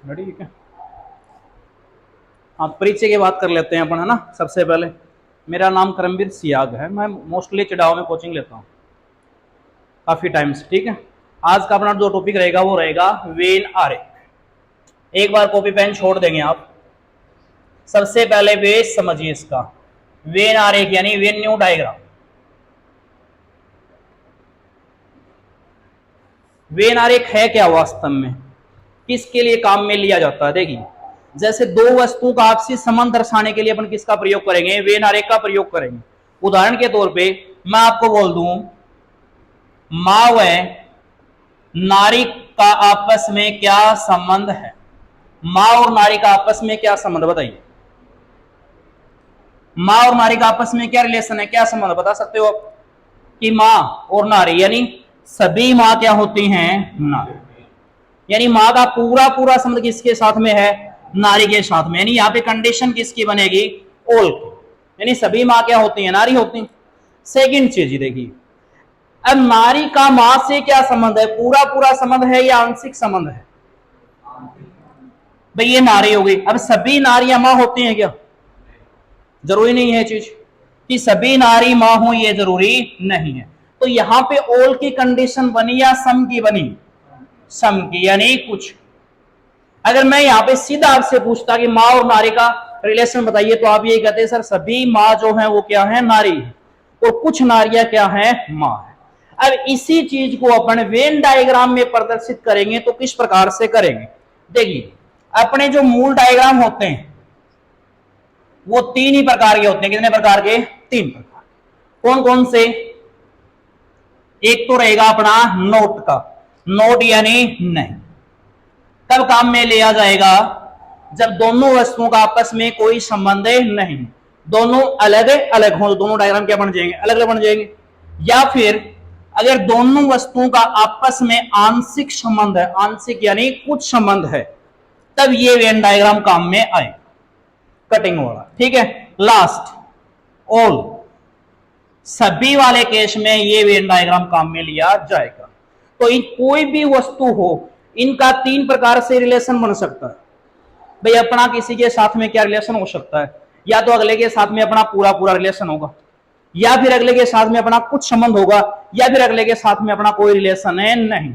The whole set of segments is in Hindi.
रेडी है क्या? हाँ, परिचय की बात कर लेते हैं अपन, है ना। सबसे पहले मेरा नाम करमवीर सियाग है। मैं मोस्टली चिड़ाव में कोचिंग लेता हूँ काफ़ी टाइम से, ठीक है। आज का अपना जो टॉपिक रहेगा वो रहेगा वेन आरेख। एक बार कॉपी पेन छोड़ देंगे आप। सबसे पहले बेस समझिए इसका, वेन आरेख यानी वेन्यू डायग्राम। वेन आरेख है क्या वास्तव में, किसके लिए काम में लिया जाता है? देखिए, जैसे दो वस्तुओं का आपसी संबंध दर्शाने के लिए अपन किसका प्रयोग करेंगे? वेन आरेख का प्रयोग करेंगे। उदाहरण के तौर पे मैं आपको बोल दूं, मां व नारी का आपस में क्या संबंध है? मां और नारी का आपस में क्या संबंध, बताइए। मां और नारी का आपस में क्या रिलेशन है, क्या संबंध बता सकते हो आप? कि मां और नारी यानी सभी मां क्या होती हैं? नारी। यानी मां का पूरा पूरा संबंध किसके साथ में है? नारी के साथ में। यानी यहाँ पे कंडीशन किसकी बनेगी? ऑल की। यानी सभी मां क्या होती हैं? नारी होती हैं। सेकंड चीज देखिए, अब नारी का मां से क्या संबंध है? पूरा पूरा संबंध है या आंशिक संबंध है? भाई ये नारी हो गई। अब सभी नारियां मां होती हैं क्या? जरूरी नहीं है चीज कि सभी नारी मां हो, ये जरूरी नहीं है। तो यहां पे ऑल की कंडीशन बनी या सम की बनी? सम की, यानी कुछ। अगर मैं यहां पे सीधा आपसे पूछता कि मां और नारी का रिलेशन बताइए, तो आप ये कहते हैं सर सभी मां जो है वो क्या है? नारी है, और कुछ नारियां क्या है? मां है। अब इसी चीज को अपन वेन डायग्राम में प्रदर्शित करेंगे तो किस प्रकार से करेंगे? देखिए, अपने जो मूल डायग्राम होते हैं वो तीन ही प्रकार के होते हैं। कितने प्रकार के? तीन प्रकार। कौन कौन से? एक तो रहेगा अपना नोट का, नोट यानी नहीं। कब काम में लिया जाएगा? जब दोनों वस्तुओं का आपस में कोई संबंध नहीं, दोनों अलग अलग हो, तो दोनों डायग्राम क्या बन जाएंगे? अलग अलग बन जाएंगे। या फिर अगर दोनों वस्तुओं का आपस में आंशिक संबंध है, आंशिक यानी कुछ संबंध है, तब ये वेन डायग्राम काम में आए, कटिंग वाला, ठीक है। लास्ट ऑल, सभी वाले केस में ये वेन डायग्राम काम में लिया जाएगा। तो कोई भी वस्तु हो, इनका तीन प्रकार से रिलेशन बन सकता है। भाई अपना किसी के साथ में क्या रिलेशन हो सकता है? या तो अगले के साथ में अपना पूरा पूरा रिलेशन होगा, या फिर अगले के साथ में अपना कुछ संबंध होगा, या फिर अगले के साथ में अपना कोई रिलेशन है नहीं।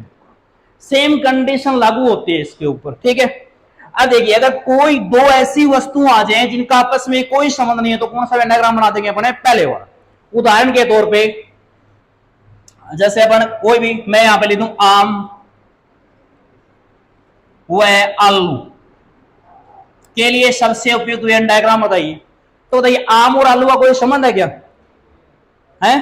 सेम कंडीशन लागू होती है इसके ऊपर, ठीक है। अब देखिए, अगर कोई दो ऐसी वस्तु आ जाए जिनका आपस में कोई संबंध नहीं है, तो कौन सा वेन डायग्राम बना देंगे अपने? पहले वाला। उदाहरण के तौर पे जैसे अपन कोई भी, मैं यहां पे लिख दूं आम व आलू के लिए सबसे उपयुक्त वेन डायग्राम बताइए। तो बताइए, आम और आलू का कोई संबंध है क्या? है?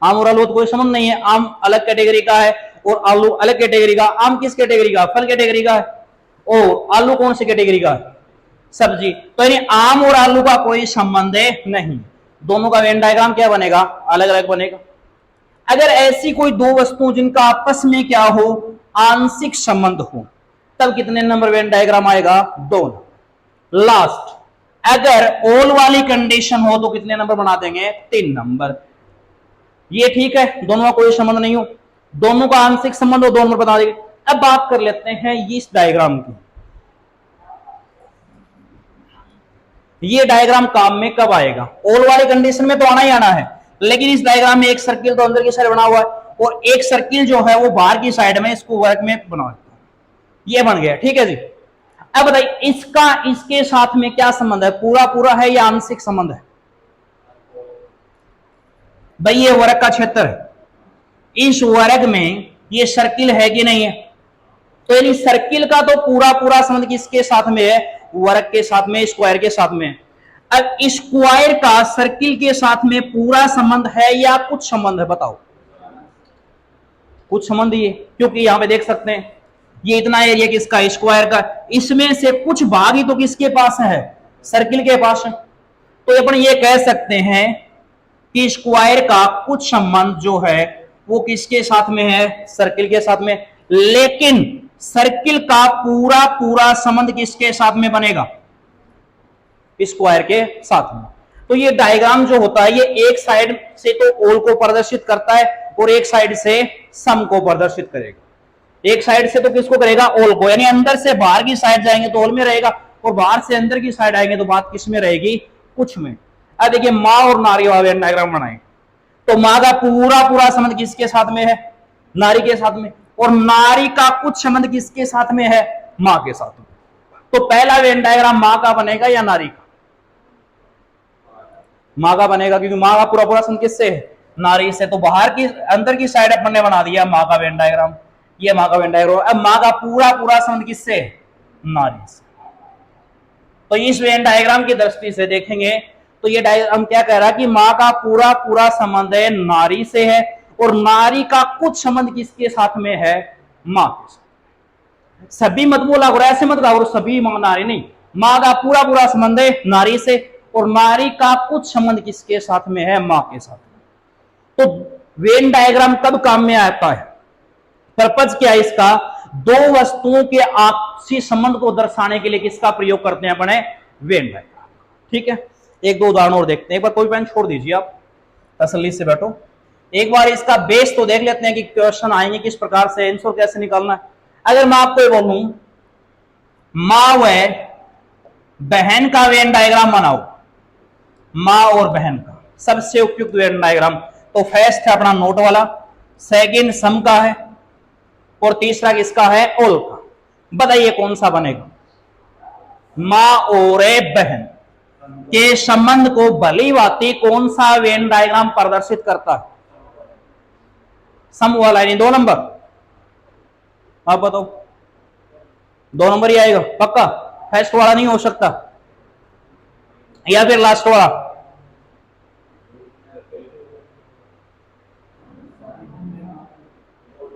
आम और आलू तो कोई संबंध नहीं है। आम अलग कैटेगरी का है और आलू अलग कैटेगरी का। आम किस कैटेगरी का? फल कैटेगरी का है। और आलू कौन सी कैटेगरी का है? सब्जी। तो यानी आम और आलू का कोई संबंध नहीं, दोनों का वेन डायग्राम क्या बनेगा? अलग अलग बनेगा। अगर ऐसी कोई दो वस्तु जिनका आपस में क्या हो? आंशिक संबंध हो, तब कितने नंबर वेन डायग्राम आएगा? 2। लास्ट, अगर ऑल वाली कंडीशन हो तो कितने नंबर बना देंगे? 3 नंबर। ये ठीक है, दोनों का कोई संबंध नहीं हो, दोनों का आंशिक संबंध हो, 2 नंबर बता देंगे। अब बात कर लेते हैं इस डायग्राम की। ये डायग्राम काम में कब आएगा? ऑल वाली कंडीशन में तो आना ही आना है, लेकिन इस डायग्राम में एक सर्किल तो अंदर की साइड बना हुआ है, और एक सर्किल जो है वो बाहर की साइड में, इसको वर्क में बना, ये बन गया, ठीक है जी। अब बताइए, इसका इसके साथ में क्या संबंध है? पूरा पूरा है या आंशिक संबंध है? भाई ये वर्ग का क्षेत्र है, इस वर्ग में ये सर्किल है कि नहीं है? तो यानी सर्किल का तो पूरा पूरा संबंध किसके साथ में है? वर्ग के साथ में, स्क्वायर के साथ में। अब स्क्वायर का सर्किल के साथ में पूरा संबंध है या कुछ संबंध है? बताओ। कुछ संबंध ही है, क्योंकि यहां पे देख सकते हैं ये इतना एरिया किसका? स्क्वायर का। इसमें से कुछ भाग ही तो किसके पास है? सर्किल के पास है। तो अपन ये कह सकते हैं कि स्क्वायर का कुछ संबंध जो है वो किसके साथ में है? सर्किल के साथ में। लेकिन सर्किल का पूरा पूरा संबंध किसके साथ में बनेगा? स्क्वायर के साथ में। तो ये डायग्राम जो होता है, ये एक साइड से तो ऑल को प्रदर्शित करता है और एक साइड से सम को प्रदर्शित करेगा। एक साइड से तो किसको करेगा, ओल को, यानी अंदर से बाहर की साइड जाएंगे तो ओल में रहेगा, और बाहर से अंदर की साइड आएंगे तो बात किस में रहेगी, कुछ में। अब देखिए माँ और नारी वाला वेन डायग्राम बनाए, तो माँ का पूरा पूरा संबंध किसके साथ में है, नारी के साथ में, और नारी का कुछ संबंध किसके साथ में है, माँ के साथ में। तो पहला वेन डायग्राम माँ का बनेगा या नारी का, माँ का बनेगा, क्योंकि माँ का पूरा पूरा संबंध किससे है, नारी से। तो बाहर की अंदर की साइड अपन ने बना दिया माँ का वेन डायग्राम, ये माँ का वेन डायग्राम। अब माँ का पूरा पूरा संबंध किससे, नारी से। तो इस वेन डायग्राम की दृष्टि से देखेंगे तो ये डायग्राम क्या कह रहा है कि माँ का पूरा पूरा संबंध है नारी से है, और नारी का कुछ संबंध किसके साथ में है, माँ के साथ। सभी मत बोला करो, ऐसे मत कहा सभी माँ नारी, नहीं, माँ का पूरा पूरा संबंध है नारी से, और नारी का कुछ संबंध किसके साथ में है, माँ के साथ। तो वेन डायग्राम कब काम में आता है, पर्पज क्या है इसका, दो वस्तुओं के आपसी संबंध को दर्शाने के लिए किसका प्रयोग करते हैं अपने, वेन डायग्राम। ठीक है, एक दो उदाहरण और देखते हैं। एक बार कोई पेन छोड़ दीजिए, आप तसल्ली से बैठो। एक बार इसका बेस तो देख लेते हैं कि क्वेश्चन आएंगे किस प्रकार से, आंसर कैसे निकालना है। अगर मैं आपको बोलूं मां व बहन का वेन डायग्राम बनाओ, मां और बहन का सबसे उपयुक्त वेन डायग्राम, तो फर्स्ट है अपना नोट वाला, सेकंड सम का है, और तीसरा किसका है, ओल का। बताइए कौन सा बनेगा, मां और बहन के संबंध को भली भांति कौन सा वेन डायग्राम प्रदर्शित करता है, सम वाला यानी 2 नंबर। आप बताओ, 2 नंबर ही आएगा पक्का, फर्स्ट वाला नहीं हो सकता, या फिर लास्ट वाला।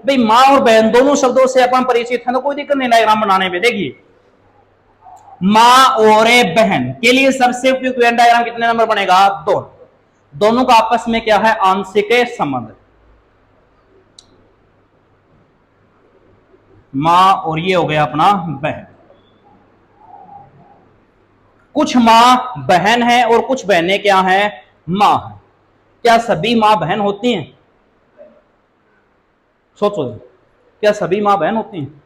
भाई मां और बहन दोनों शब्दों से अपन परिचित हैं तो कोई दिक्कत नहीं डायग्राम बनाने में। देखिए मां और बहन के लिए सबसे उपयुक्त वेन डायग्राम कितने नंबर बनेगा, 2। दोनों का आपस में क्या है, आंशिक संबंध, मां और ये हो गया अपना बहन। कुछ मां बहन है और कुछ बहनें क्या है, मां है। क्या सभी मां बहन होती हैं, सोचो, क्या सभी मां बहन होती हैं,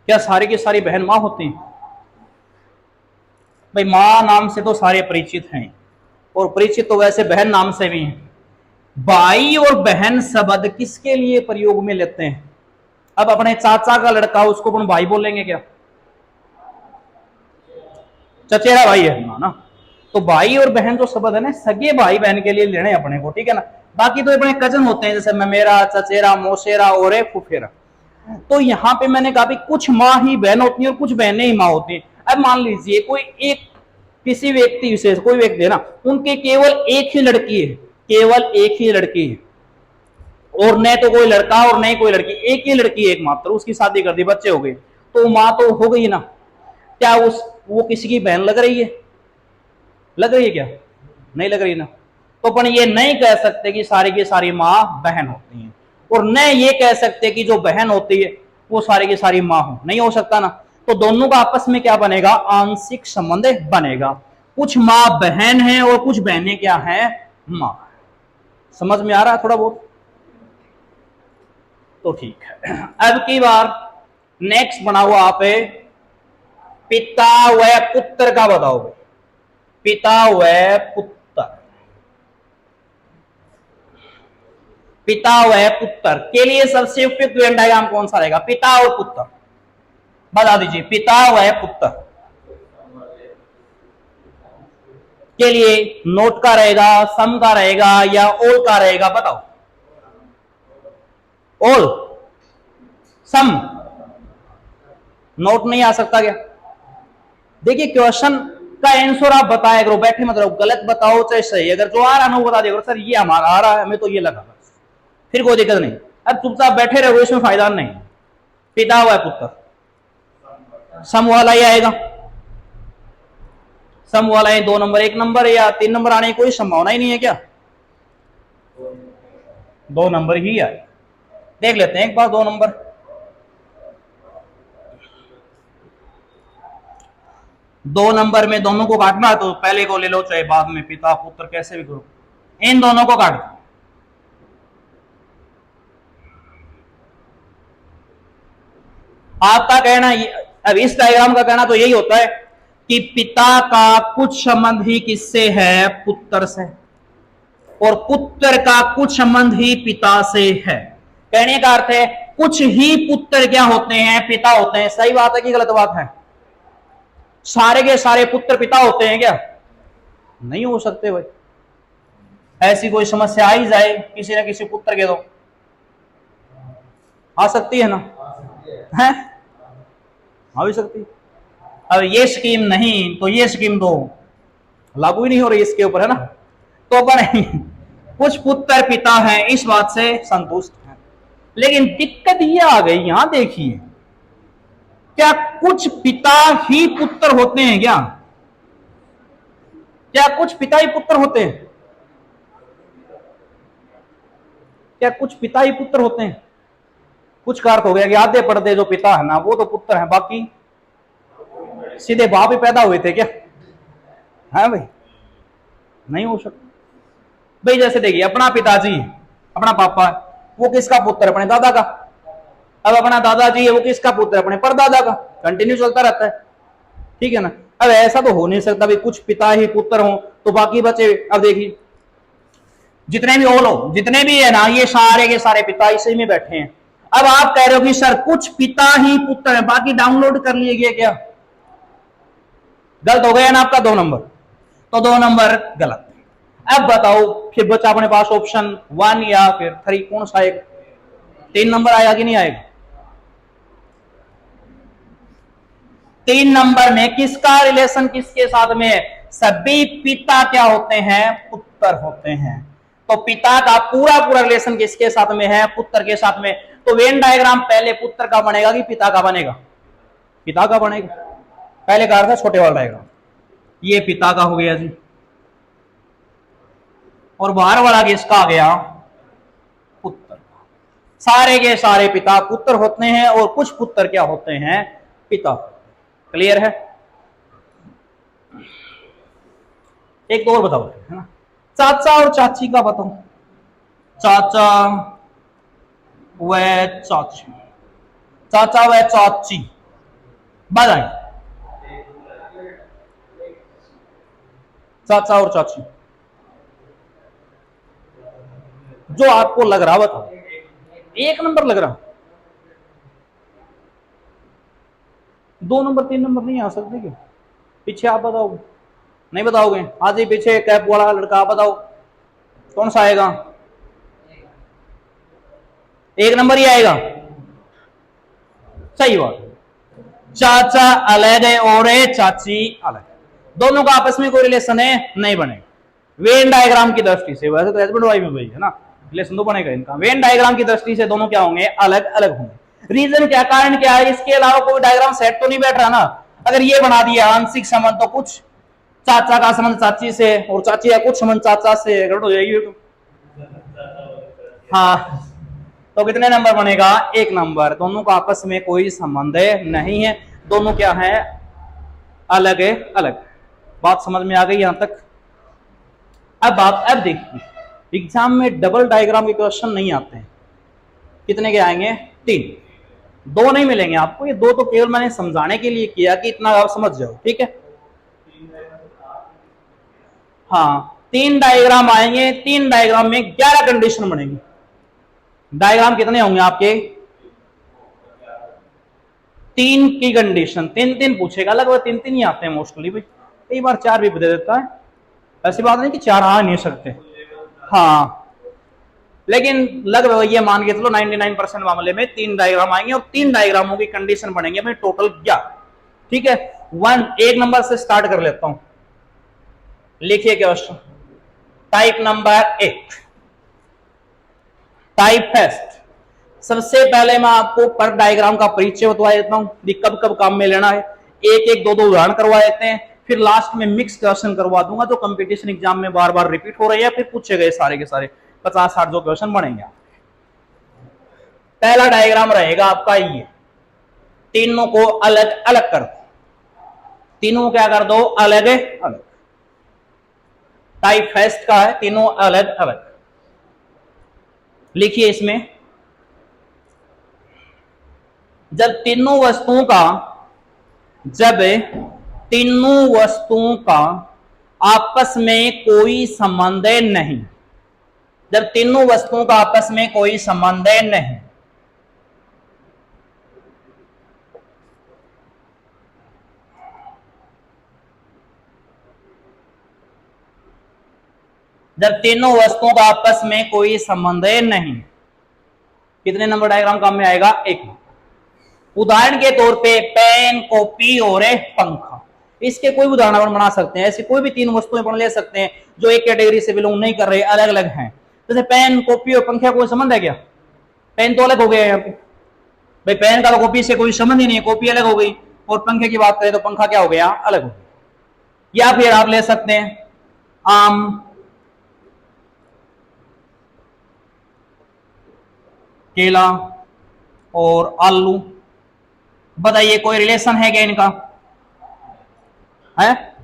क्या सारी की सारी बहन मां होती हैं। भाई मां नाम से तो सारे परिचित हैं, और परिचित तो वैसे बहन नाम से भी हैं। भाई और बहन शब्द किसके लिए प्रयोग में लेते हैं, अब अपने चाचा का लड़का उसको अपन भाई बोलेंगे क्या, चचेरा भाई है ना, तो भाई और बहन जो शब्द है ना, सगे भाई बहन के लिए लेने अपने को, ठीक है ना। बाकी तो अपने कजन होते हैं, जैसे मेरा, चचेरा, मौसेरा और फुफेरा। तो यहाँ पे मैंने कहा कुछ माँ ही बहन होती है और कुछ बहनें ही माँ होती हैं। अब मान लीजिए कोई एक किसी व्यक्ति विशेष, कोई व्यक्ति है ना, उनके केवल एक ही लड़की है, केवल एक ही लड़की है, और न तो कोई लड़का और न कोई लड़की, एक ही लड़की एकमात्र, उसकी शादी कर दी, बच्चे हो गए, तो माँ तो हो गई ना। क्या वो किसी की बहन लग रही है, लग रही है क्या, नहीं लग रही ना। तो अपन ये नहीं कह सकते कि सारी की सारी माँ बहन होती हैं, और न ये कह सकते कि जो बहन होती है वो सारी की सारी माँ हो, नहीं हो सकता ना। तो दोनों का आपस में क्या बनेगा, आंशिक संबंध बनेगा। कुछ माँ बहन है और कुछ बहनें क्या है, माँ। समझ में आ रहा है थोड़ा बहुत, तो ठीक है। अब की बार नेक्स्ट बनाओ आप पिता व पुत्र का बताओ, पिता व पुत्र, पिता व पुत्र के लिए सबसे उपयुक्त वेन डायग्राम कौन सा रहेगा, पिता और पुत्र, बता दीजिए। पिता व पुत्र के लिए नोट का रहेगा, सम का रहेगा, या ओल का रहेगा, बताओ। ओल, सम, नोट नहीं आ सकता क्या। देखिए क्वेश्चन का आंसर आप बताया करो, बैठे मत रहो, गलत बताओ चाहे सही, अगर जो आ रहा ना वो बता दिया करो, सर ये हमारा आ रहा है, हमें तो ये लगा, फिर कोई दिक्कत नहीं। अब चुपचाप बैठे रहो, इसमें फायदा नहीं। पिता व पुत्र, सम वाला ही आएगा, सम वाला है 2 नंबर, 1 नंबर या 3 नंबर आने की कोई संभावना ही नहीं है क्या, 2 नंबर ही आए। देख लेते हैं एक बार 2 नंबर। दो नंबर में दोनों को काटना है तो पहले को ले लो, चाहे बाद में, पिता पुत्र कैसे भी करो, इन दोनों को काट। आपका कहना अब इस डायग्राम का कहना तो यही होता है कि पिता का कुछ संबंध ही किससे है, पुत्र से, और पुत्र का कुछ संबंध ही पिता से है। कहने का अर्थ है कुछ ही पुत्र क्या होते हैं, पिता होते हैं। सही बात है कि गलत बात है? सारे के सारे पुत्र पिता होते हैं क्या? नहीं हो सकते भाई। ऐसी कोई समस्या आ ही जाए किसी न किसी पुत्र के, तो आ सकती है ना, है आ भी सकती। अब ये स्कीम नहीं तो ये स्कीम तो लागू ही नहीं हो रही इसके ऊपर, है ना। तो अपन कुछ पुत्र पिता हैं इस बात से संतुष्ट हैं, लेकिन दिक्कत ये आ गई यहां देखिए, क्या कुछ पिता ही पुत्र होते हैं क्या? क्या कुछ पिता ही पुत्र होते हैं? क्या कुछ पिता ही पुत्र होते हैं? कुछ का अर्थ हो गया कि आधे पर्दे जो पिता है ना वो तो पुत्र हैं, बाकी सीधे बाप ही पैदा हुए थे क्या? है भाई, नहीं हो सकता भाई। जैसे देखिए अपना पिताजी, अपना पापा, वो किसका पुत्र? अपने दादा का। अब अपना दादाजी है, वो किसका पुत्र? अपने परदादा का। कंटिन्यू चलता रहता है, ठीक है ना। अब ऐसा तो हो नहीं सकता भाई कुछ पिता ही पुत्र हो तो बाकी बचे। अब देखिए जितने भी ओलो जितने भी है ना ये सारे के सारे पिता इसी में बैठे हैं। अब आप कह रहे हो कि सर कुछ पिता ही पुत्र है, बाकी डाउनलोड कर लिए गए क्या? गलत हो गया ना आपका 2 नंबर, तो 2 नंबर गलत। अब बताओ फिर बचा अपने पास ऑप्शन 1 या फिर 3, कौन सा आएगा? 3 नंबर आएगा कि नहीं आएगा? 3 नंबर में किसका रिलेशन किसके साथ में है? सभी पिता क्या होते हैं? पुत्र होते हैं। तो पिता का पूरा पूरा रिलेशन किसके साथ में है? पुत्र के साथ में। तो वेन डायग्राम पहले पुत्र का बनेगा कि पिता का बनेगा? पिता का बनेगा। पहले का था छोटे वाला डायग्राम, ये पिता का हो गया जी, और बाहर वाला किसका आ गया? पुत्र। सारे के सारे पिता पुत्र होते हैं और कुछ पुत्र क्या होते हैं? पिता। क्लियर है? एक और बताओ, है ना, चाचा और चाची का बताओ। चाचा व चाची, चाचा व चाची बताएं। चाचा और चाची जो आपको लग रहा बताओ। 1 नंबर लग रहा, 2 नंबर 3 नंबर नहीं आ सकते क्या? पीछे आप बताओ। नहीं बताओगे? आज ही पीछे कैप वाला लड़का आप बताओ कौन सा आएगा? 1 नंबर ही आएगा। सही बात। चाचा अलग है और चाची अलग, दोनों का आपस में कोई रिलेशन है नहीं बनेगा। वेन डायग्राम की दृष्टि से, वैसे तो हस्बैंड वाइफ में भाई है ना, रिलेशन तो बनेगा इनका। वेन डायग्राम की दृष्टि से दोनों क्या होंगे? अलग अलग होंगे। रीजन क्या, कारण क्या है? इसके अलावा कोई डायग्राम सेट तो नहीं बैठ रहा ना। अगर ये बना दिया आंशिक संबंध तो कुछ चाचा का संबंध चाची से और चाची का कुछ संबंध चाचा से, गड़बड़ हो जाएगी तो। हाँ, तो कितने नंबर बनेगा? 1 नंबर। दोनों का आपस में कोई संबंध नहीं है, दोनों क्या है? अलग है अलग। बात समझ में आ गई यहां तक? अब देखिए एग्जाम में डबल डायग्राम के क्वेश्चन नहीं आते हैं। कितने के आएंगे? 3। 2 नहीं मिलेंगे आपको, ये 2 तो केवल मैंने समझाने के लिए किया कि इतना आप समझ जाओ, ठीक है। हाँ, 3 डायग्राम आएंगे। 3 डायग्राम में 11 कंडीशन बनेगी। डायग्राम कितने होंगे आपके? 3 की कंडीशन, 3 पूछेगा, लगभग 3 ही आते हैं मोस्टली भाई, कई बार 4 भी दे देता है। ऐसी बात नहीं कि 4 आ नहीं सकते, हाँ, लेकिन लगभग ये मान के चलो 99% मामले में 3 डायग्राम आएंगे और 3 डायग्रामों की कंडीशन बनेंगे अपने टोटल 11, ठीक है। 1 नंबर से स्टार्ट कर लेता हूं, लिखिए question. Type number 1, type first. सबसे पहले मैं आपको पर डायग्राम का परिचय बतवा देता हूं, कब कब काम में लेना है। एक एक दो उदाहरण करवा देते हैं, फिर लास्ट में मिक्स क्वेश्चन करवा दूंगा जो कंपटीशन एग्जाम में बार बार रिपीट हो रहे हैं, फिर पूछे गए सारे के सारे 50-60 जो क्वेश्चन बनेंगे। पहला डायग्राम रहेगा आपका ये, तीनों को अलग अलग कर दो, तीनों क्या कर दो? अलग अलग। टाइप फर्स्ट का है, तीनों अलग अलग। लिखिए इसमें, जब तीनों वस्तुओं का आपस में कोई संबंध नहीं, जब तीनों वस्तुओं का आपस में कोई संबंध नहीं, जब तीनों वस्तुओं का आपस में कोई संबंध नहीं, कितने नंबर डायग्राम काम में आएगा? एक। उदाहरण के तौर पे पेन, कॉपी और पंखा, इसके कोई उदाहरण अपन बना सकते हैं। ऐसी कोई भी तीन वस्तुएं अपन ले सकते हैं जो एक कैटेगरी से बिलोंग नहीं कर रहे, अलग अलग हैं। जैसे पेन, कॉपी और पंखा कोई संबंध है क्या? पेन तो अलग हो गया यहाँ पे भाई, पेन का तो कॉपी से कोई संबंध ही नहीं है, कॉपी अलग हो गई। और पंखे की बात करें तो पंखा क्या हो गया? अलग हो गया। या फिर आप ले सकते हैं आम, केला और आलू। बताइए कोई रिलेशन है क्या इनका? है?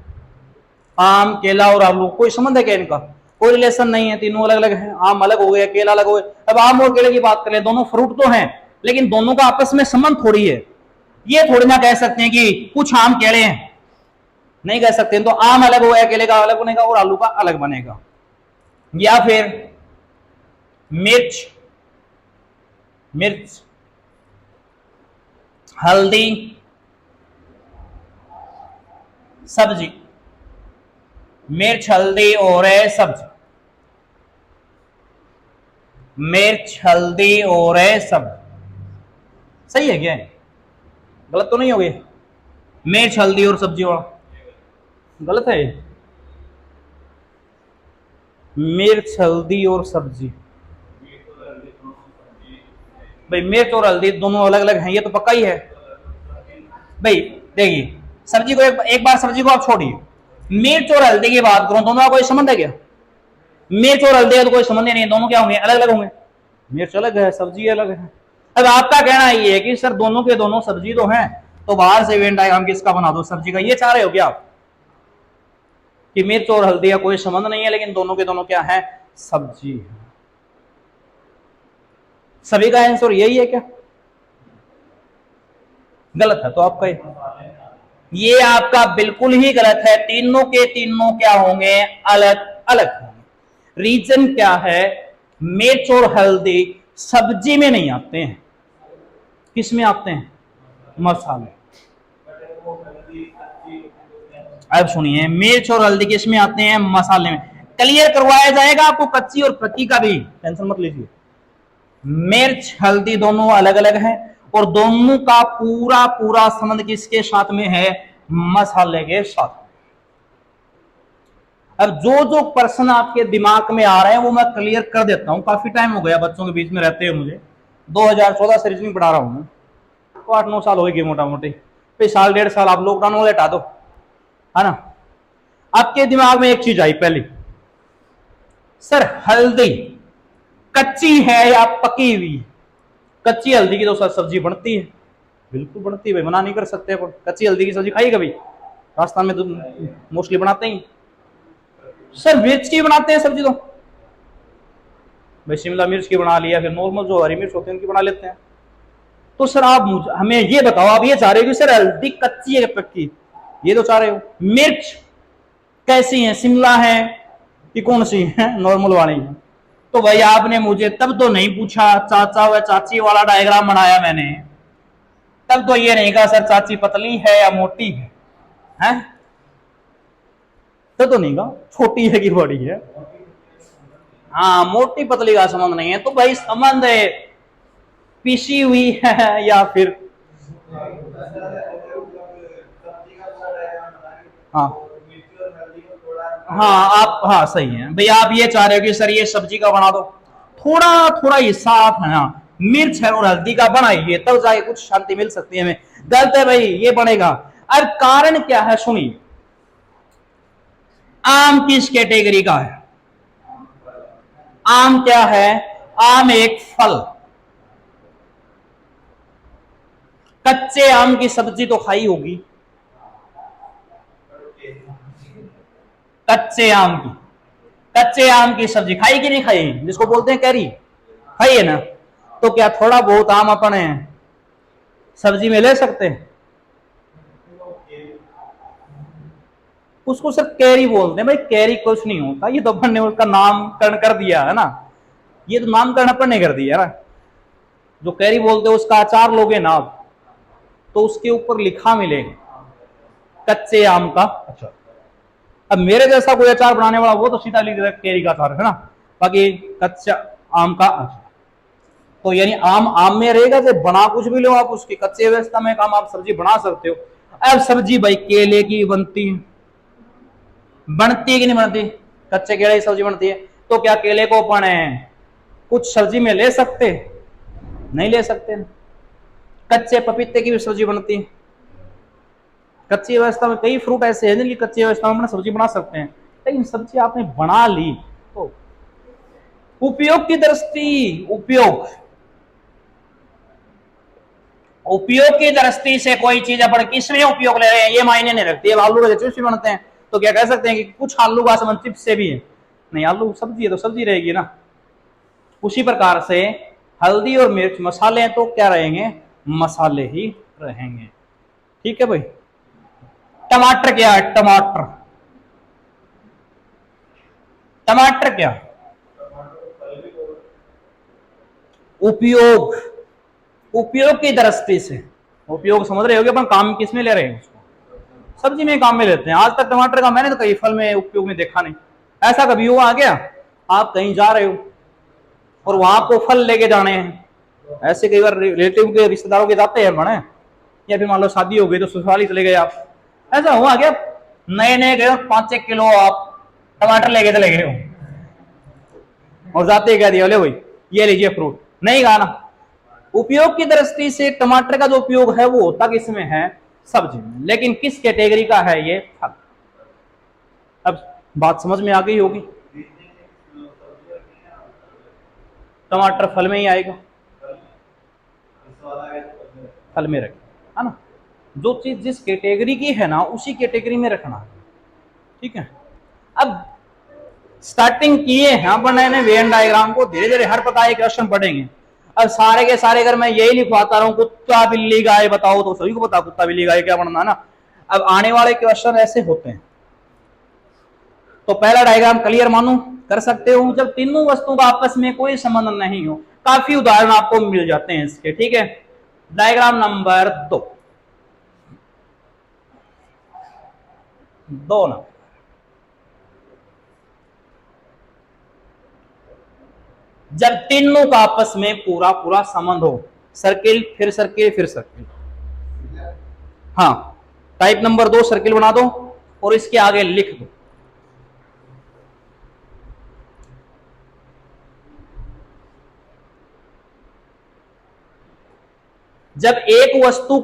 आम, केला और आलू कोई संबंध है क्या इनका? कोई रिलेशन नहीं है, तीनों अलग अलग हैं। आम अलग हो गया, केला अलग हो गया। अब आम और केले की बात करें, दोनों फ्रूट तो हैं, लेकिन दोनों का आपस में संबंध थोड़ी है। ये थोड़ी ना कह सकते हैं कि कुछ आम केले हैं, नहीं कह सकते। तो आम अलग हो गया, केले का अलग बनेगा और आलू का अलग बनेगा। या फिर मिर्च, हल्दी, सब्जी, मिर्च, हल्दी और सब्जी, मिर्च, हल्दी और सब्जी। सही है क्या? गलत तो नहीं हो गया? मिर्च, हल्दी और सब्जी वाला गलत है? मिर्च, हल्दी और सब्जी, भाई मिर्च और हल्दी दोनों अलग अलग हैं, ये तो पक्का ही है भाई। देखिए सब्जी को एक बार सब्जी को आप छोड़िए, मिर्च और हल्दी की बात करूं, दोनों का कोई संबंध है क्या? मिर्च और हल्दी का तो कोई संबंध ही नहीं है, दोनों क्या होंगे? अलग अलग होंगे। मिर्च अलग है, सब्जी अलग है। अब आपका कहना ये है कि सर दोनों के दोनों सब्जी तो हैं, तो बाहर से वेन डायग्राम किसका बना दो? सब्जी का। ये चाह रहे हो क्या आप कि मिर्च और हल्दी का कोई संबंध नहीं है, लेकिन दोनों के दोनों क्या है? सब्जी है। सभी का आंसर यही है क्या? गलत है तो आपका ये आपका बिल्कुल ही गलत है। तीनों के तीनों क्या होंगे? अलग अलग होंगे। रीजन क्या है? मिर्च और हल्दी सब्जी में नहीं आते हैं, किस में आते हैं? मसाले। अब सुनिए, मिर्च और हल्दी किस में आते हैं? मसाले में। क्लियर करवाया जाएगा आपको कच्ची और पक्की का भी, टेंशन मत लीजिए। मिर्च, हल्दी दोनों अलग अलग हैं और दोनों का पूरा पूरा संबंध किसके साथ में है? मसाले के साथ। अब जो जो प्रश्न आपके दिमाग में आ रहे हैं वो मैं क्लियर कर देता हूं। काफी टाइम हो गया बच्चों के बीच में रहते हुए, मुझे 2014 से रीजनिंग पढ़ा रहा हूं मैं, तो 8-9 साल हो गए मोटा मोटी। फिर साल 1.5 साल आप लॉकडाउन वाले हटा दो, है ना। आपके दिमाग में एक चीज आई पहली, सर हल्दी कच्ची है या पकी हुई? कच्ची हल्दी की तो सब्जी बनती है, बिल्कुल बनती है भाई, मना नहीं कर सकते। पर कच्ची हल्दी की सब्जी खाई कभी? राजस्थान में तो मोस्टली बनाते ही। सर मिर्च की बनाते हैं सब्जी तो भाई, शिमला मिर्च की बना लिया, फिर नॉर्मल जो हरी मिर्च होती है उनकी बना लेते हैं। तो सर आप हमें ये बताओ, आप ये चाह रहे हो कि सर हल्दी कच्ची है पक्की, ये तो चाह रहे हो। मिर्च कैसी है? शिमला है कि कौन सी है? नॉर्मल वाली है। तो भाई आपने मुझे तब तो नहीं पूछा चाचा व चाची वाला डायग्राम बनाया मैंने, तब तो ये नहीं कहा सर चाची पतली है या मोटी है, हैं? तो नहीं कहा छोटी है कि बड़ी है। हाँ, मोटी पतली का संबंध नहीं है। तो भाई संबंध है पिसी हुई है या फिर, हाँ हाँ आप, हाँ सही है भाई। आप ये चाह रहे हो कि सर ये सब्जी का बना दो, थोड़ा थोड़ा हिस्सा आप है ना मिर्च है और हल्दी का बनाइए, तब जाके कुछ शांति मिल सकती है हमें। गलत है भाई, ये बनेगा। अब कारण क्या है सुनिए, आम किस कैटेगरी का है? आम क्या है? आम एक फल। कच्चे आम की सब्जी तो खाई होगी, कच्चे आम की सब्जी खाई कि नहीं खाई? जिसको बोलते हैं कैरी, खाई है ना। तो क्या थोड़ा बहुत आम अपने सब्जी में ले सकते हैं, उसको सिर्फ कैरी बोलते हैं। भाई कैरी कुछ नहीं होता, ये तो अपन ने उसका नामकरण कर दिया है ना, ये तो नामकरण अपन ने कर दिया है ना। जो कैरी बोलते हैं उसका अचार लोगे ना आप, तो उसके ऊपर लिखा मिलेगा कच्चे आम का अचार। अब मेरे जैसा कोई अचार बनाने वाला वो तो सीधा लिख देगा कैरी का अचार है ना, बाकी कच्चा आम का अचार। तो यानी आम आम में रहेगा, जब बना कुछ भी लो आप, उसकी कच्चे अवस्था में काम आप सब्जी बना सकते हो। अब सब्जी भाई केले की बनती है, बनती है कि नहीं बनती? कच्चे केले की सब्जी बनती है, तो क्या केले को अपन कुछ सब्जी में ले सकते? नहीं ले सकते। कच्चे पपीते की भी सब्जी बनती है, कच्ची अवस्था में कई फ्रूट ऐसे हैं जिनकी कच्ची अवस्था में सब्जी बना सकते हैं, लेकिन सब्जी आपने बना ली तो उपयोग की दृष्टि, उपयोग की दृष्टि से कोई चीज अपन किसमें उपयोग ले रहे हैं ये मायने नहीं रखती है। आलू के चिप्स भी बनते हैं, तो क्या कह सकते हैं कि कुछ आलू का संबंध चिप्स से भी है? नहीं, आलू सब्जी है तो सब्जी रहेगी ना। उसी प्रकार से हल्दी और मिर्च मसाले हैं तो क्या रहेंगे? मसाले ही रहेंगे। ठीक है भाई। टमाटर क्या है? टमाटर, टमाटर क्या? उपयोग, उपयोग की दृष्टि से उपयोग समझ रहे हो कि अपन काम किसमें ले रहे हैं? उसको सब्जी में काम में लेते हैं। आज तक टमाटर का मैंने तो कई फल में उपयोग में देखा नहीं। ऐसा कभी हुआ आ गया आप कहीं जा रहे हो और वहां को फल लेके जाने हैं, ऐसे कई बार रिलेटिव के रिश्तेदारों के जाते हैं बने, या फिर मान लो शादी हो गई तो ससुराली चले गए आप, ऐसा हुआ क्या नए नए गए 5-6 किलो आप टमाटर लेके चले गए हो और जाते कह दिया भाई ये लीजिए फ्रूट? नहीं कहा ना। उपयोग की दृष्टि से टमाटर का जो उपयोग है वो होता किसमें है? सब्जी में। लेकिन किस कैटेगरी का है ये? फल। अब बात समझ में आ गई होगी। टमाटर फल में ही आएगा, फल में रखे है ना। जो चीज जिस कैटेगरी की है ना उसी कैटेगरी में रखना। ठीक है। अब स्टार्टिंग किए हैं अपन नए वेन डायग्राम को, धीरे धीरे हर प्रकार के क्वेश्चन पढ़ेंगे। अब सारे के सारे अगर मैं यही लिखवाता रहूं कुत्ता बिल्ली गाय बताओ, तो सभी को पता कुत्ता बिल्ली गाय क्या बनना है ना। अब आने वाले क्वेश्चन ऐसे होते हैं। तो पहला डायग्राम क्लियर मानो, कर सकते हो? जब तीनों वस्तुओं का आपस में कोई संबंध नहीं हो, काफी उदाहरण आपको मिल जाते हैं इसके। ठीक है। डायग्राम नंबर 2 ना, जब तीनों का आपस में पूरा पूरा संबंध हो, सर्किल फिर सर्किल फिर सर्किल। हाँ, टाइप नंबर 2 सर्किल बना दो और इसके आगे लिख दो जब एक वस्तु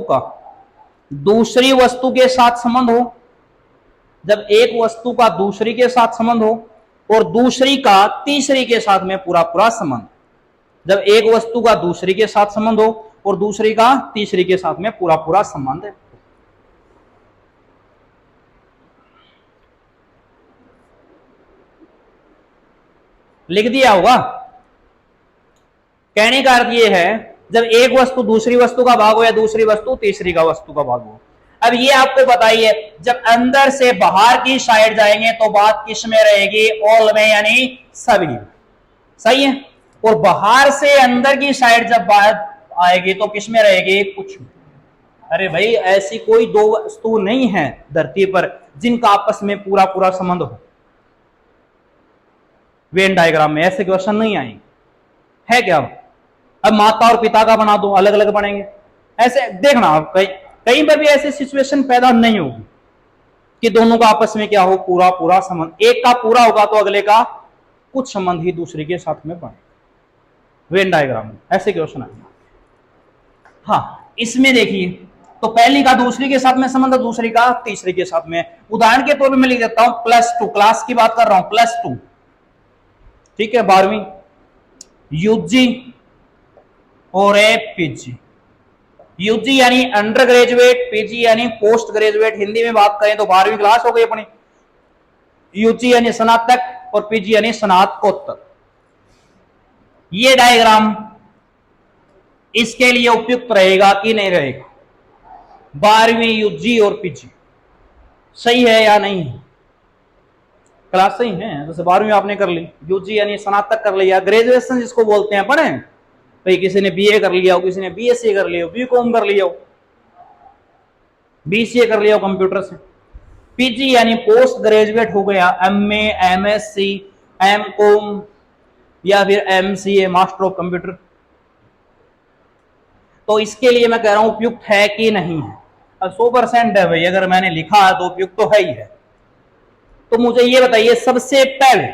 का दूसरी वस्तु के साथ संबंध हो, जब एक वस्तु का दूसरी के साथ संबंध हो और दूसरी का तीसरी के साथ में पूरा पूरा संबंध, जब एक वस्तु का दूसरी के साथ संबंध हो और दूसरी का तीसरी के साथ में पूरा पूरा संबंध है। लिख दिया होगा। कहने का अर्थ यह है जब एक वस्तु दूसरी वस्तु का भाग हो या दूसरी वस्तु तीसरी का वस्तु का भाग हो। अब ये आपको बताइए, जब अंदर से बाहर की साइड जाएंगे तो बात किस में रहेगी? ऑल में, यानी सभी। सही है। और बाहर से अंदर की साइड जब बात आएगी तो किस में रहेगी? कुछ में। अरे भाई ऐसी कोई दो वस्तु नहीं है धरती पर जिनका आपस में पूरा पूरा संबंध हो। वेन डायग्राम में ऐसे क्वेश्चन नहीं आएंगे, है क्या? अब माता और पिता का बना दो, अलग अलग बनेंगे। ऐसे देखना कहीं पर भी ऐसी सिचुएशन पैदा नहीं होगी कि दोनों का आपस में क्या हो? पूरा पूरा संबंध। एक का पूरा होगा तो अगले का कुछ संबंध ही दूसरे के साथ में बनेगा। वेन डायग्राम में ऐसे क्वेश्चन आएंगे। हाँ, इसमें देखिए तो पहली का दूसरी के साथ में संबंध, दूसरी का तीसरी के साथ में। उदाहरण के तौर पर मैं लिख देता हूं +2, क्लास की बात कर रहा हूं, +2। ठीक है, 12वीं यूजी और पीजी। यूजी यानी अंडर ग्रेजुएट, पीजी यानी पोस्ट ग्रेजुएट। हिंदी में बात करें तो 12वीं क्लास हो गई अपनी। यूजी यानी स्नातक और पीजी यानी स्नातकोत्तर। ये डायग्राम इसके लिए उपयुक्त रहेगा कि नहीं रहेगा? 12वीं यूजी और पीजी सही है या नहीं? क्लास सही है। जैसे 12वीं आपने कर ली, यूजी यानी स्नातक कर लिया, ग्रेजुएशन जिसको बोलते हैं पढ़े भाई, किसी ने बीए कर लिया हो, किसी ने बीएससी कर लिया हो, बीकॉम कर लिया हो, बीसीए कर लिया हो कंप्यूटर से। पीजी यानी पोस्ट ग्रेजुएट हो गया, एमए, एमएससी, एमकॉम या फिर एमसीए, मास्टर ऑफ कंप्यूटर। तो इसके लिए मैं कह रहा हूं उपयुक्त है कि नहीं है? अब 100% है भाई, अगर मैंने लिखा है तो उपयुक्त तो है ही है। तो मुझे ये बताइए, सबसे पहले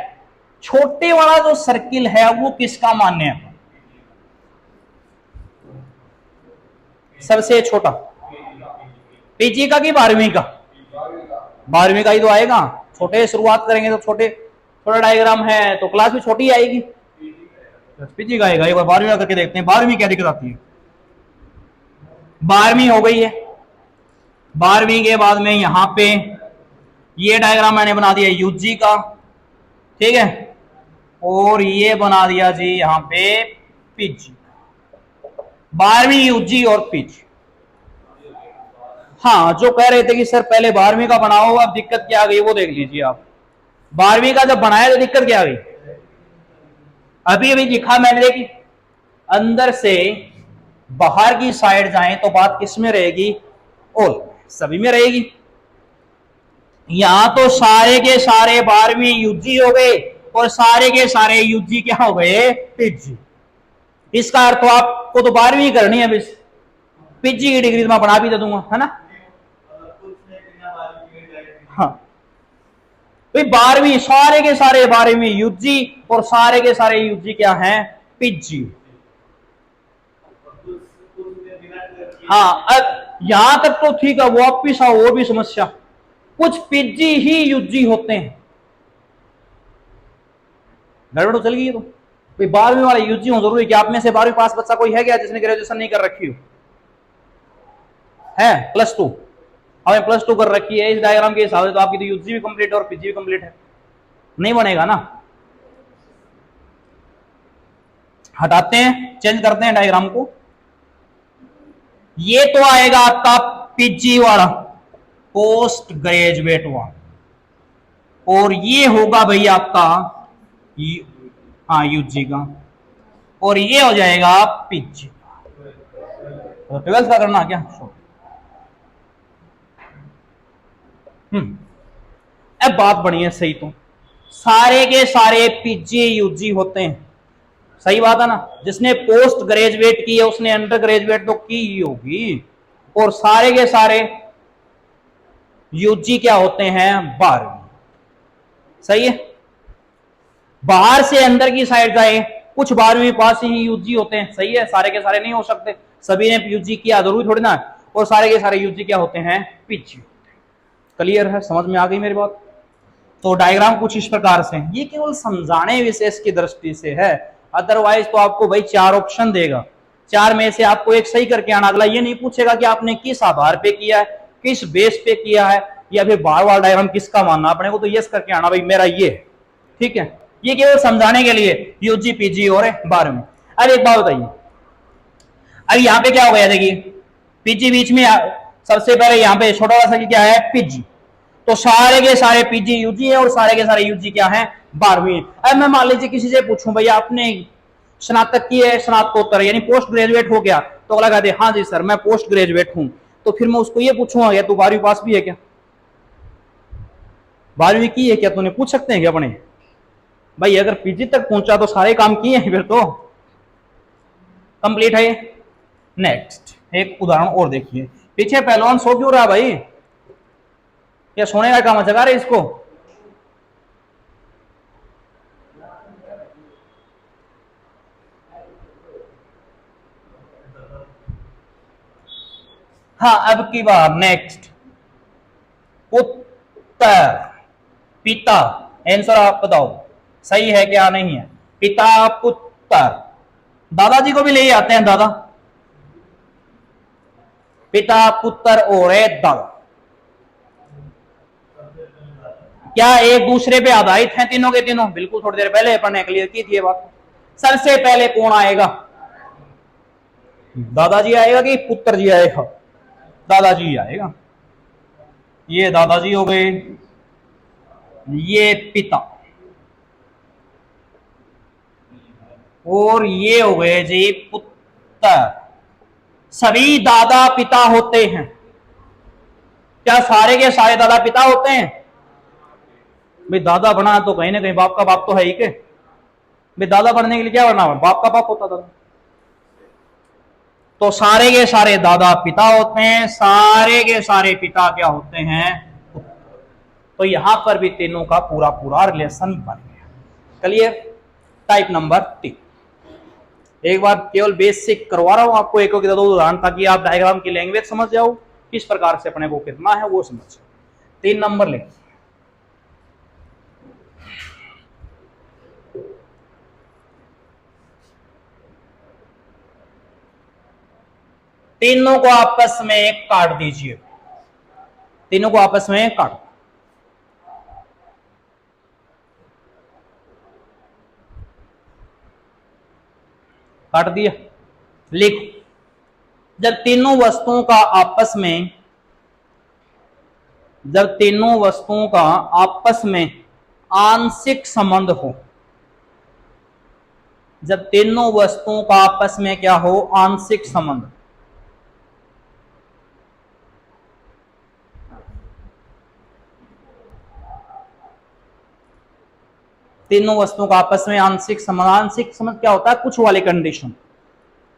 छोटे वाला जो सर्किल है वो किसका मान्य है? सबसे छोटा पीजी का कि 12वीं का? 12वीं का ही तो आएगा। छोटे शुरुआत करेंगे तो छोटे, थोड़ा डायग्राम है तो क्लास भी छोटी आएगी। पीजी का आएगा। एक बार 12वीं का करके देखते हैं, 12वीं क्या दिक्कत आती है। 12वीं हो गई है, 12वीं के बाद में यहां पे ये डायग्राम मैंने बना दिया यूजी का, ठीक है, और ये बना दिया जी यहां पे पीजी। 12वीं यूजी और पीजी। हाँ, जो कह रहे थे कि सर पहले 12वीं का बनाओ, अब दिक्कत क्या आ गई वो देख लीजिए आप। 12वीं का जब बनाया तो दिक्कत क्या आ गई? अभी अभी लिखा मैंने, देखी अंदर से बाहर की साइड जाएं तो बात किस में रहेगी? ऑल, सभी में रहेगी। यहां तो सारे के सारे 12वीं यूजी हो गए और सारे के सारे यूजी क्या हो गए? पीजी। इसका अर्थ तो आपको तो 12वीं करनी है, पीजी की डिग्री मैं बना भी दे दूंगा, है ना? हाँ भाई, 12वीं सारे के सारे 12वीं यूजी और सारे के सारे यूजी क्या हैं? पीजी। हाँ, अब यहां तक तो ठीक है, वापिस आओ, वो भी समस्या। कुछ पीजी ही यूजी होते हैं, गड़बड़ तो चल गई। तो भाई 12वीं वाले यूजी हो जरूरी क्या? आप में से 12वीं पास बच्चा कोई है क्या जिसने ग्रेजुएशन नहीं कर रखी हो? है +2, हमें +2 कर रखी है। इस डायग्राम के हिसाब से तो आपकी तो यूजी भी कंप्लीट है और पीजी भी कंप्लीट है, नहीं बनेगा ना। हटाते हैं, चेंज करते हैं डायग्राम को। ये तो आएगा आपका पीजी वाला, पोस्ट ग्रेजुएट वाला, और ये होगा भाई आपका हाँ यूजी का, और ये हो जाएगा पीजी का। तो 12th का करना क्या? अब बात बनी है सही, तो सारे के सारे पीजी यूजी होते हैं, सही बात है ना? जिसने पोस्ट ग्रेजुएट की है उसने अंडर ग्रेजुएट तो की ही होगी, और सारे के सारे यूजी क्या होते हैं? 12वीं। सही है। बाहर से अंदर की साइड जाए, कुछ 12वीं पास ही यूजी होते हैं, सही है, सारे के सारे नहीं हो सकते, सभी ने यूजी किया जरूरी थोड़ी ना, और सारे के सारे यूजी क्या होते हैं? पीजी। क्लियर है? समझ में आ गई मेरी बात? तो डायग्राम कुछ इस प्रकार से, ये केवल समझाने विशेष की दृष्टि से है, अदरवाइज तो आपको भाई 4 ऑप्शन देगा, 4 में से आपको एक सही करके आना। अगला ये नहीं पूछेगा कि आपने किस आधार पे किया है, किस बेस पे किया है, या फिर बार बार डायग्राम किसका मानना, अपने को तो यस करके आना भाई मेरा ये है, ठीक है। ये केवल समझाने के लिए यूजी, पीजी और 12वीं। अब एक बात बताइए, अब यहाँ पे क्या हो गया? देखिए पीजी बीच में, सबसे पहले यहाँ पे छोटा सा क्या है? पीजी। तो सारे के सारे पीजी यूजी है और सारे के सारे यूजी क्या है? 12वीं। अब मैं मान लीजिए किसी से पूछूं भैया आपने स्नातक की है, स्नातकोत्तर यानी पोस्ट ग्रेजुएट हो गया, तो अगला कहते हाँ जी सर मैं पोस्ट ग्रेजुएट हूं, तो फिर मैं उसको ये पूछूंगा क्या तू 12वीं पास भी है क्या? 12वीं की है क्या? तूने पूछ सकते हैं क्या अपने? भाई अगर पीजी तक पहुंचा तो सारे काम किए हैं, फिर तो कंप्लीट है। नेक्स्ट एक उदाहरण और देखिए, पीछे पहलवान सो क्यों रहा भाई? क्या सोने का काम जगा रहे इसको? हाँ, अब की बार नेक्स्ट, पुत्र, पिता, आंसर आप बताओ सही है क्या नहीं है? पिता पुत्र, दादाजी को भी ले आते हैं दादा, पिता पुत्र और दादा, क्या एक दूसरे पे आधारित हैं तीनों के तीनों? बिल्कुल, थोड़ी देर पहले अपन ने क्लियर की थी ये बात। सबसे पहले कौन आएगा? दादाजी आएगा कि पुत्र जी आएगा? दादाजी आएगा। ये दादाजी हो गए, ये पिता, और ये हो गए जी पुत्र। सभी दादा पिता होते हैं। क्या सारे के सारे दादा पिता होते हैं? भाई दादा बना तो कहीं ना कहीं बाप का बाप तो है ही के। भाई दादा बनने के लिए क्या बनना, बाप का बाप होता था। तो सारे के सारे दादा पिता होते हैं, सारे के सारे पिता क्या होते हैं? तो यहां पर भी तीनों का पूरा पूरा रिलेशन बन गया। क्लियर? Type number 3। एक बार केवल बेसिक करवा रहा हूं आपको, एक दो उदाहरण, ताकि आप डायग्राम की लैंग्वेज समझ जाओ, किस प्रकार से अपने को कितना है वो समझ। 3 नंबर ले, तीनों को आपस में काट दीजिए। तीनों को आपस में काट दिया। लिखो, जब तीनों वस्तुओं का आपस में, जब तीनों वस्तुओं का आपस में आंशिक संबंध हो, जब तीनों वस्तुओं का आपस में क्या हो? आंशिक संबंध। तीनों वस्तुओं का आपस में आंशिक संबंध। आंशिक संबंध क्या होता है? कुछ वाले कंडीशन।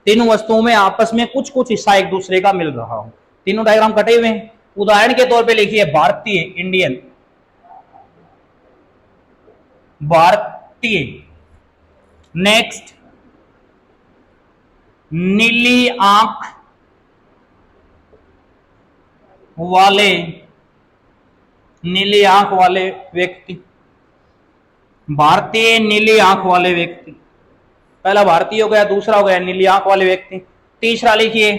तीनों वस्तुओं में आपस में कुछ कुछ हिस्सा एक दूसरे का मिल रहा हो। तीनों डायग्राम कटे हुए हैं। उदाहरण के तौर पे लिखिए, भारतीय, इंडियन, भारतीय। नेक्स्ट, नीली आंख वाले, नीली आंख वाले व्यक्ति, भारतीय नीली आंख वाले व्यक्ति। पहला भारतीय हो गया, दूसरा हो गया नीली आंख वाले व्यक्ति। तीसरा लिखिए,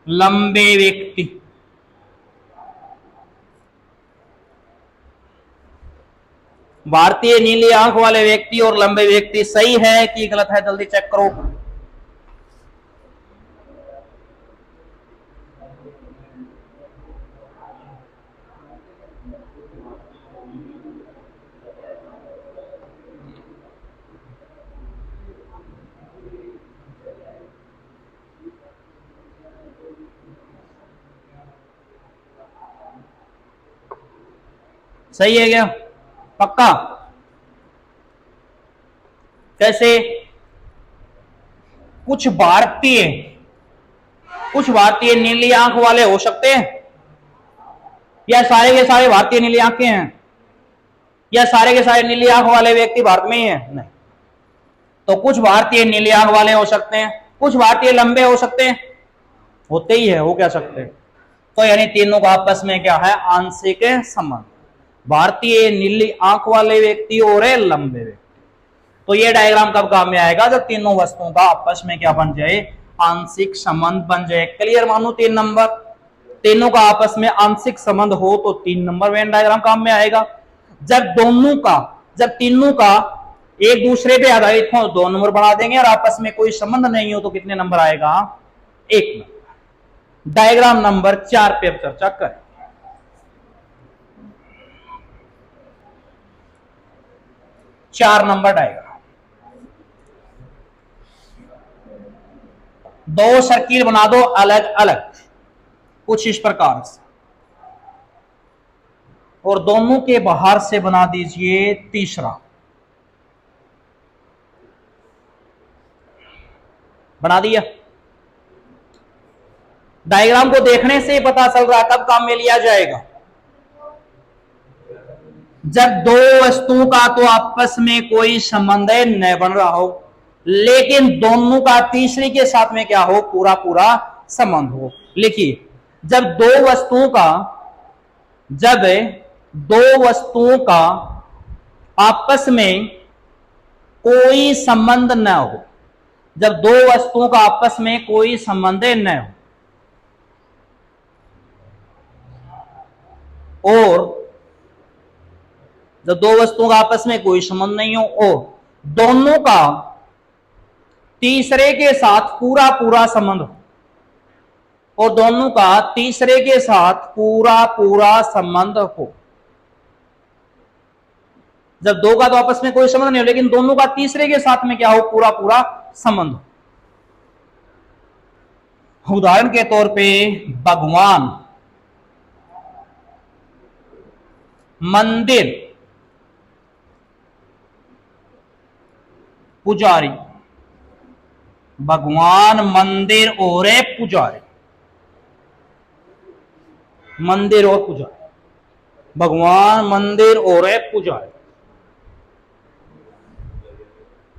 लंबे व्यक्ति। भारतीय नीली आंख वाले व्यक्ति और लंबे व्यक्ति सही है कि गलत है? जल्दी चेक करो। सही है क्या? पक्का? कैसे? कुछ भारतीय नीली आंख वाले हो सकते हैं, या सारे के सारे भारतीय नीली आंख के हैं, या सारे के सारे नीली आंख वाले व्यक्ति भारत में ही है? नहीं। तो कुछ भारतीय नीली आंख वाले हो सकते हैं, कुछ भारतीय लंबे हो सकते हैं, होते ही है, हो क्या सकते हैं। तो यानी तीनों का आपस में क्या है? आंशिक संबंध। भारतीय नीली आंख वाले व्यक्ति और लंबे व्यक्ति। तो ये डायग्राम कब काम में आएगा? जब तीनों वस्तुओं का आपस में क्या बन जाए? आंशिक संबंध बन जाए। क्लियर मानो? 3 नंबर, तीनों का आपस में आंशिक संबंध हो तो 3 नंबर वेन डायग्राम काम में आएगा। जब तीनों का एक दूसरे पे आधारित हो 2 नंबर बना देंगे, और आपस में कोई संबंध नहीं हो तो कितने नंबर आएगा? 1 नंबर। डायग्राम नंबर 4 पे अब चर्चा करें। चार नंबर डायग्राम, 2 सर्किल बना दो अलग अलग कुछ इस प्रकार से, और दोनों के बाहर से बना दीजिए तीसरा। बना दिया। डायग्राम को देखने से पता चल रहा कब काम में लिया जाएगा? जब 2 वस्तुओं का तो आपस में कोई संबंध न बन रहा हो, लेकिन दोनों का तीसरी के साथ में क्या हो? पूरा पूरा संबंध हो। लिखिए, जब दो वस्तुओं का आपस में कोई संबंध न हो, जब 2 वस्तुओं का आपस में कोई संबंध न हो, और जब 2 वस्तुओं का आपस में कोई संबंध नहीं हो और दोनों का तीसरे के साथ पूरा पूरा संबंध हो, और दोनों का तीसरे के साथ पूरा पूरा संबंध हो। जब दो का तो आपस में कोई संबंध नहीं हो, लेकिन दोनों का तीसरे के साथ में क्या हो, पूरा पूरा संबंध हो। उदाहरण के तौर पे भगवान, मंदिर, पुजारी। भगवान, मंदिर और पुजारी, मंदिर और पुजारी, भगवान, मंदिर और पुजारी।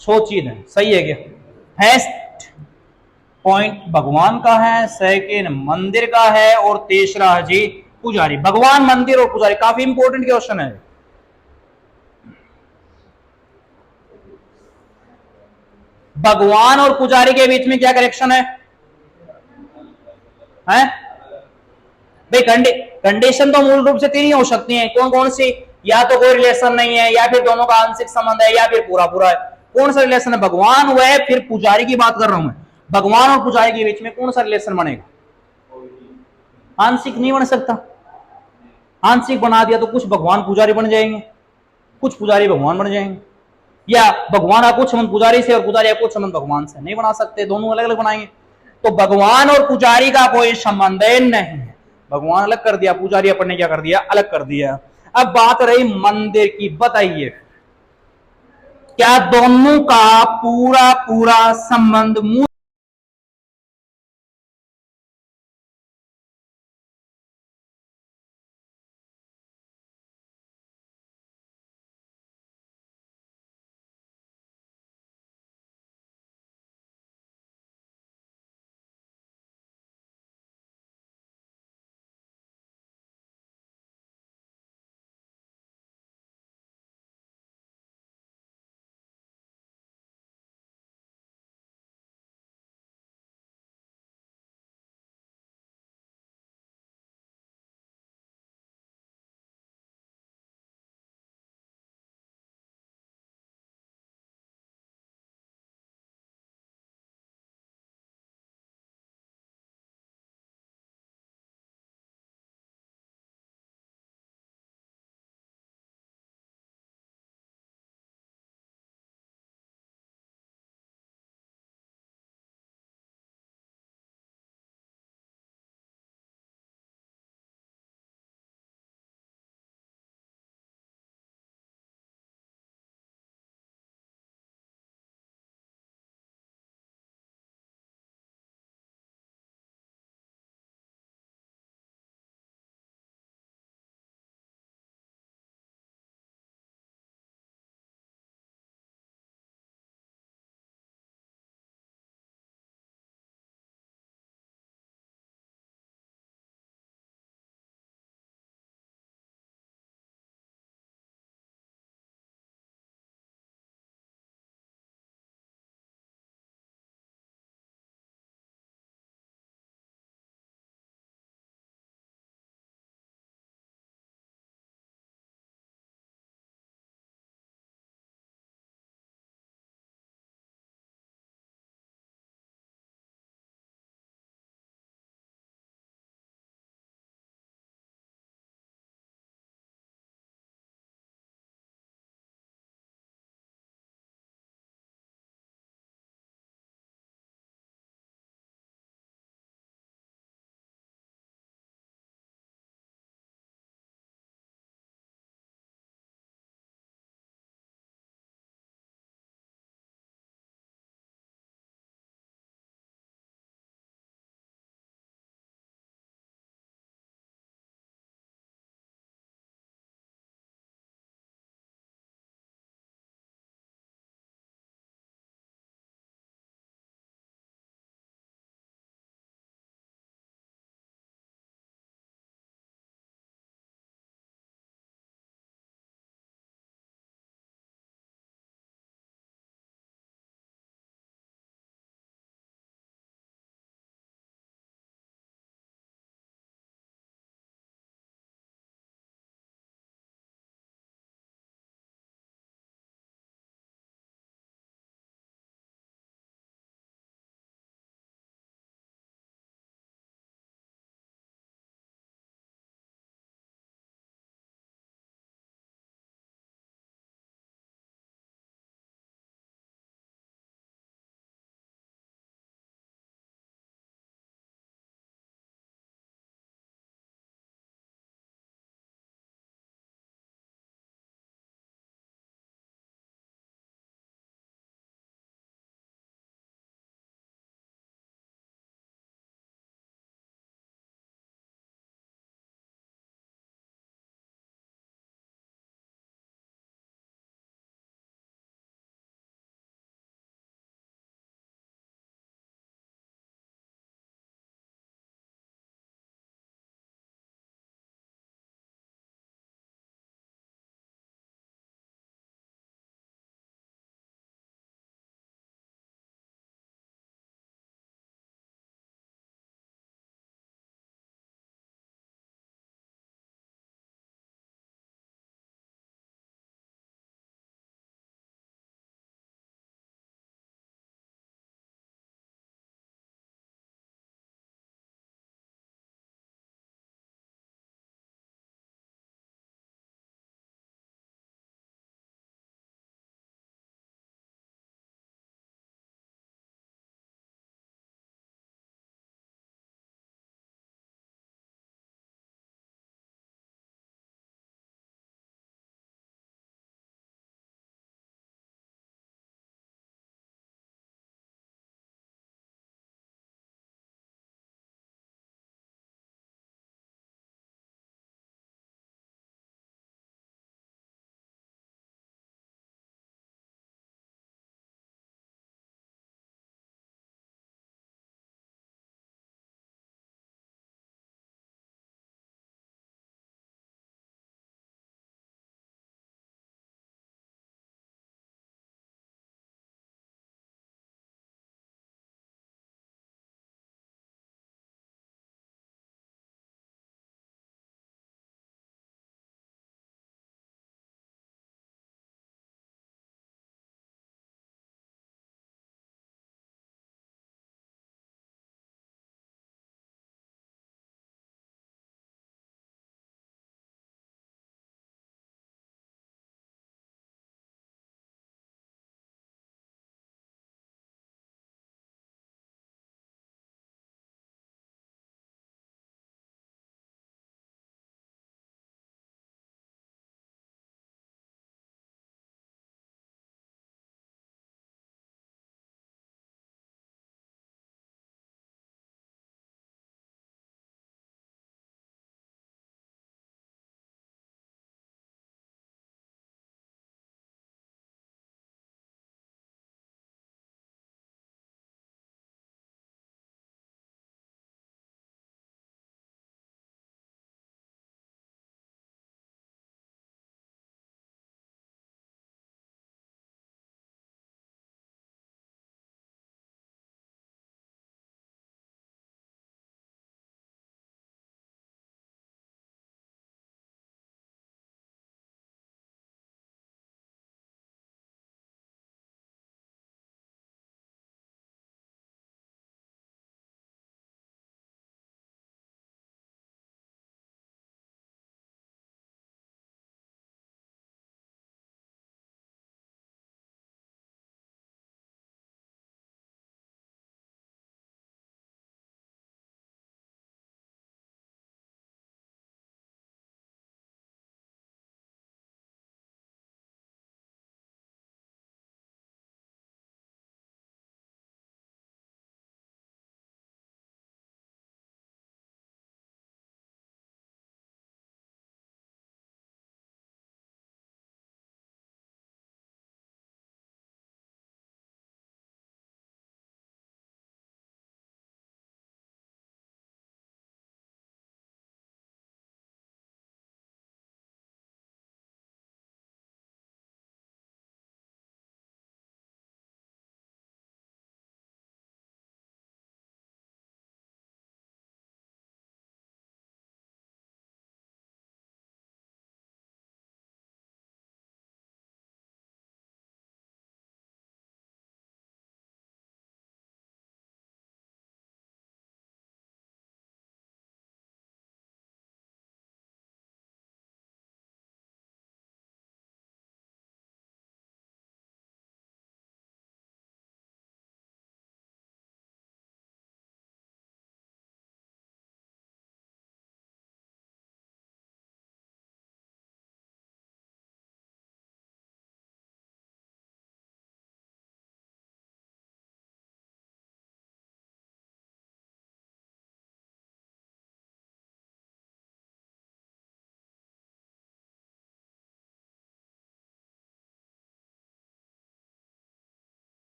सोचिए नहीं, सही है क्या? फर्स्ट पॉइंट भगवान का है, सेकेंड मंदिर का है, और तीसरा है जी पुजारी। भगवान, मंदिर और पुजारी, काफी इंपॉर्टेंट क्वेश्चन है। भगवान और पुजारी के बीच में क्या कनेक्शन है? भाई कंडीशन तो मूल रूप से तीन ही हो सकती हैं। कौन कौन सी? या तो कोई रिलेशन नहीं है, या फिर दोनों का आंशिक संबंध है, या फिर पूरा पूरा है। कौन सा रिलेशन है? भगवान हुआ है, फिर पुजारी की बात कर रहा हूं मैं। भगवान और पुजारी के बीच में कौन सा रिलेशन बनेगा? आंशिक नहीं बन सकता। आंशिक बना दिया तो कुछ भगवान पुजारी बन जाएंगे, कुछ पुजारी भगवान बन जाएंगे, या भगवान का कुछ संबंध पुजारी से और पुजारी का कुछ संबंध भगवान से। नहीं बना सकते, दोनों अलग अलग बनाएंगे। तो भगवान और पुजारी का कोई संबंध नहीं है। भगवान अलग कर दिया, पुजारी अपन ने क्या कर दिया? अलग कर दिया। अब बात रही मंदिर की। बताइए, क्या दोनों का पूरा पूरा संबंध